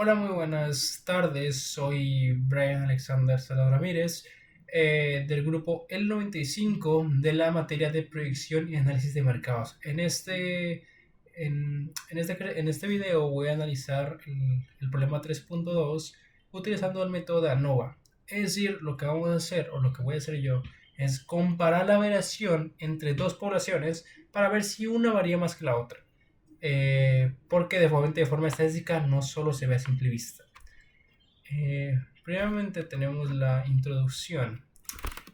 Hola, muy buenas tardes. Soy Brian Alexander Salado Ramírez, del grupo El 95 de la materia de proyección y análisis de mercados. En este video voy a analizar el problema 3.2 utilizando el método de ANOVA. Es decir, lo que vamos a hacer, o lo que voy a hacer yo, es comparar la variación entre dos poblaciones para ver si una varía más que la otra, porque de forma estadística no solo se ve a simple vista. Previamente tenemos la introducción.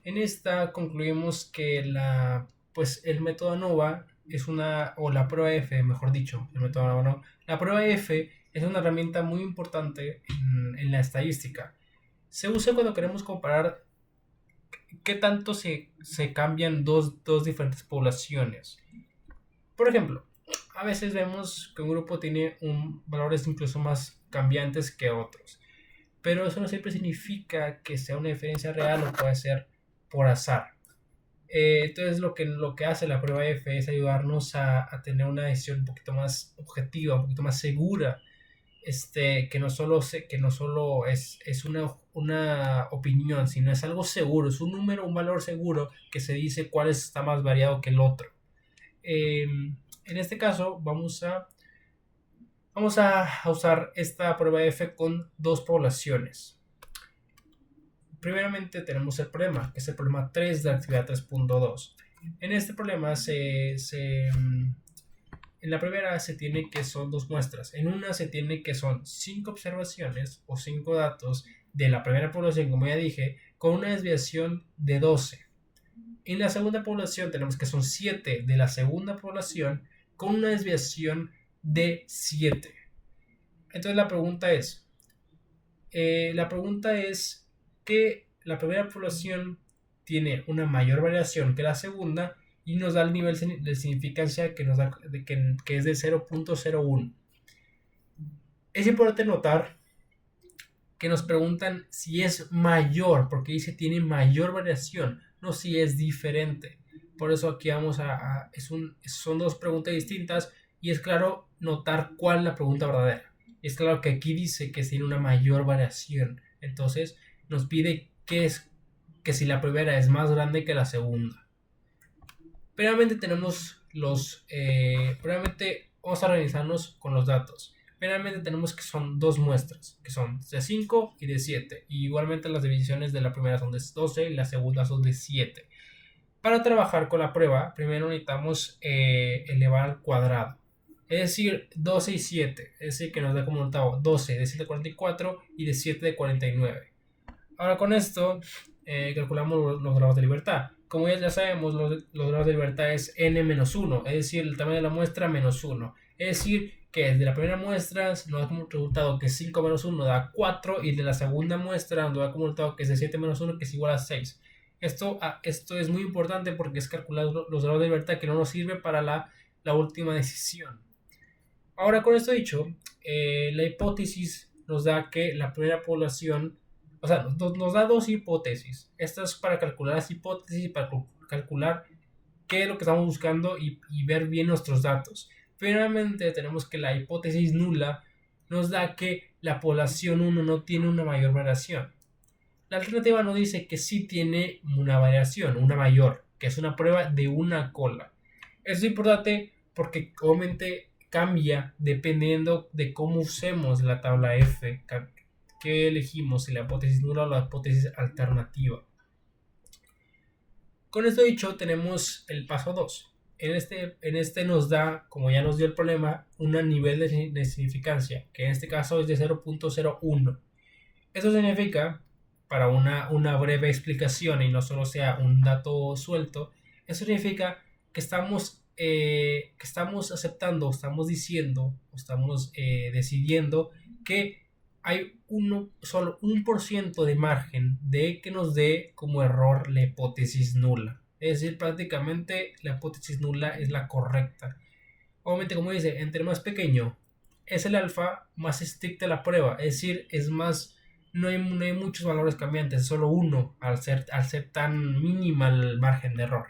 En esta concluimos que el método ANOVA es o la prueba F, mejor dicho, el método ANOVA no, la prueba F es una herramienta muy importante en la estadística. Se usa cuando queremos comparar qué tanto se cambian dos diferentes poblaciones. Por ejemplo, a veces vemos que un grupo tiene valores incluso más cambiantes que otros, pero eso no siempre significa que sea una diferencia real o puede ser por azar. Entonces lo que hace la prueba F es ayudarnos a tener una decisión un poquito más objetiva, un poquito más segura, que no solo es una opinión, sino es algo seguro, es un número, un valor seguro que se dice cuál está más variado que el otro. En este caso vamos a usar esta prueba F con dos poblaciones. Primeramente tenemos el problema, que es el problema 3 de la actividad 3.2. En este problema en la primera se tiene que son dos muestras. En una se tiene que son 5 observaciones o 5 datos de la primera población, como ya dije, con una desviación de 12. En la segunda población tenemos que son 7 de la segunda población con una desviación de 7. Entonces la pregunta es que la primera población tiene una mayor variación que la segunda y nos da el nivel de significancia que es de 0.01. Es importante notar que nos preguntan si es mayor, porque dice tiene mayor variación, no si es diferente. Por eso aquí son dos preguntas distintas y es claro notar cuál es la pregunta verdadera. Es claro que aquí dice que tiene una mayor variación, entonces nos pide que si la primera es más grande que la segunda. Previamente previamente vamos a revisarnos con los datos. Primeramente tenemos que son dos muestras, que son de 5 y de 7. Y igualmente las divisiones de la primera son de 12 y la segunda son de 7. Para trabajar con la prueba, primero necesitamos elevar al cuadrado. Es decir, 12 y 7. Es decir, que nos da como resultado 12 de 744 y de 7 de 49. Ahora con esto calculamos los grados de libertad. Como ya sabemos, los grados de libertad es n-1, es decir, el tamaño de la muestra menos 1. Es decir, que de la primera muestra nos da como resultado que 5 menos 1 da 4 y de la segunda muestra nos da como resultado que es de 7 menos 1 que es igual a 6. Esto es muy importante porque es calcular los grados de libertad que no nos sirve para la última decisión. Ahora con esto dicho, la hipótesis nos da que la primera población, o sea, nos da dos hipótesis. Esta es para calcular las hipótesis, para calcular qué es lo que estamos buscando y ver bien nuestros datos. Finalmente tenemos que la hipótesis nula nos da que la población 1 no tiene una mayor variación. La alternativa nos dice que sí tiene una variación, una mayor, que es una prueba de una cola. Esto es importante porque obviamente cambia dependiendo de cómo usemos la tabla F que elegimos, si la hipótesis nula o la hipótesis alternativa. Con esto dicho, tenemos el paso 2. En este nos da, como ya nos dio el problema, un nivel de significancia, que en este caso es de 0.01. Eso significa, para una breve explicación y no solo sea un dato suelto, eso significa que estamos aceptando, estamos diciendo, estamos decidiendo que hay solo 1% de margen de que nos dé como error la hipótesis nula. Es decir, prácticamente la hipótesis nula es la correcta. Obviamente, como dice, entre más pequeño es el alfa, más estricta la prueba. Es decir, no hay muchos valores cambiantes, es solo uno al ser tan mínima el margen de error.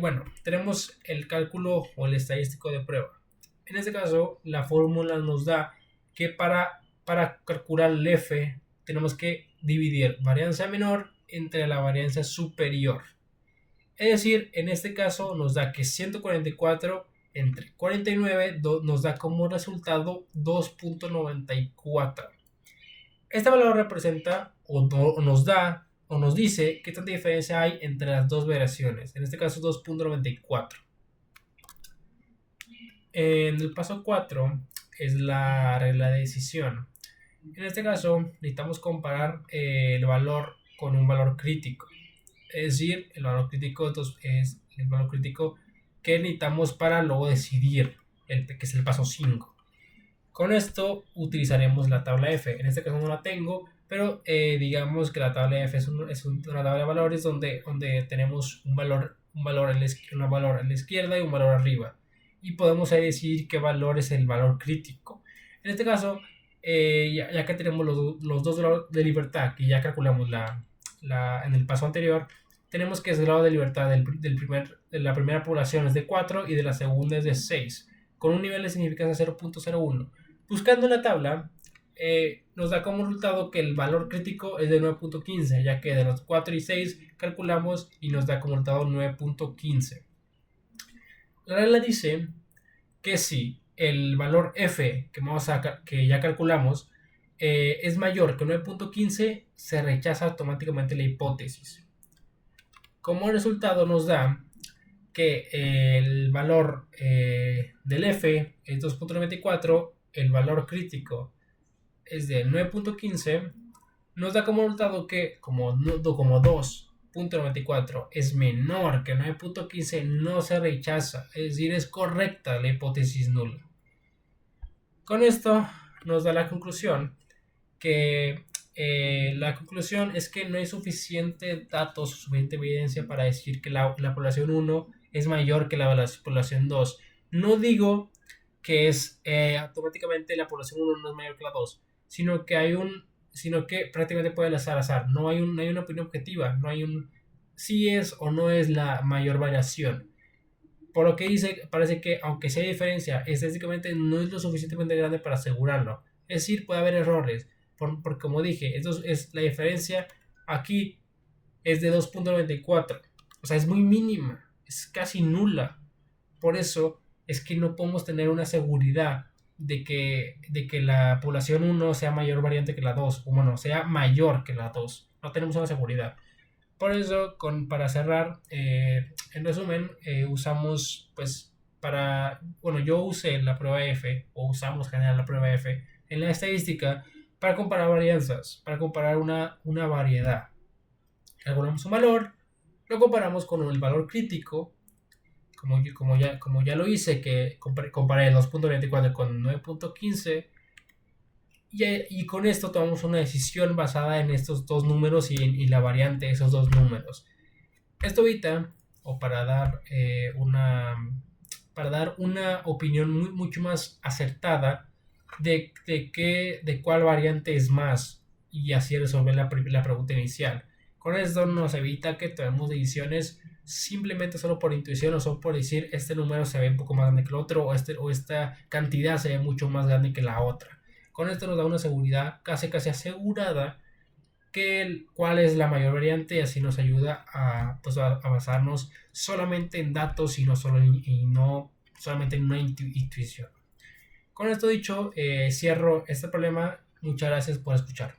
Bueno, tenemos el cálculo o el estadístico de prueba. En este caso, la fórmula nos da que para calcular el f tenemos que dividir varianza menor entre la varianza superior. Es decir, en este caso nos da que 144 entre 49 nos da como resultado 2.94. Este valor representa o nos da o nos dice qué tanta diferencia hay entre las dos variaciones. En este caso 2.94. En el paso 4 es la regla de decisión. En este caso necesitamos comparar el valor con un valor crítico. Es decir, el valor crítico es el valor crítico que necesitamos para luego decidir, que es el paso 5. Con esto utilizaremos la tabla F. En este caso no la tengo, pero digamos que la tabla F es una tabla de valores donde tenemos un valor en la izquierda y un valor arriba. Y podemos ahí decidir qué valor es el valor crítico. En este caso, ya que tenemos los dos valores de libertad, que ya calculamos en el paso anterior, tenemos que el grado de libertad de la primera población es de 4 y de la segunda es de 6, con un nivel de significancia 0.01. Buscando en la tabla, nos da como resultado que el valor crítico es de 9.15, ya que de los 4 y 6 calculamos y nos da como resultado 9.15. La regla dice que si el valor f que ya calculamos es mayor que 9.15, se rechaza automáticamente la hipótesis. Como resultado nos da que el valor del f es 2.94, el valor crítico es de 9.15, nos da como resultado que como 2.94 es menor que 9.15, no se rechaza, es decir, es correcta la hipótesis nula. Con esto nos da la conclusión que la conclusión es que no hay suficiente datos, suficiente evidencia para decir que la población 1 es mayor que la población 2. No digo que es automáticamente la población 1 no es mayor que la 2, sino que prácticamente puede ser azar. No hay una opinión objetiva, no hay un si es o no es la mayor variación. Por lo que parece que aunque sea diferencia, estadísticamente no es lo suficientemente grande para asegurarlo. Es decir, puede haber errores. Porque como dije, es la diferencia aquí es de 2.94. O sea, es muy mínima, es casi nula. Por eso es que no podemos tener una seguridad de que la población 1 sea mayor variante que la 2, o bueno, sea mayor que la 2. No tenemos una seguridad. Por eso, para cerrar, en resumen, usamos, pues, yo usé la prueba F, o usamos en general la prueba F, en la estadística, para comparar varianzas, para comparar una variedad. Calculamos un valor, lo comparamos con el valor crítico, como ya lo hice, que comparé 2.24 con 9.15, y con esto tomamos una decisión basada en estos dos números y la variante de esos dos números. Esto evita, o para dar una opinión mucho más acertada de cuál variante es más, y así resolver la pregunta inicial. Con esto nos evita que tomemos decisiones simplemente solo por intuición o solo por decir este número se ve un poco más grande que el otro, o esta cantidad se ve mucho más grande que la otra. Con esto nos da una seguridad casi asegurada cuál es la mayor variante, y así nos ayuda a basarnos solamente en datos y no solamente en una intuición. Con esto dicho, cierro este problema. Muchas gracias por escuchar.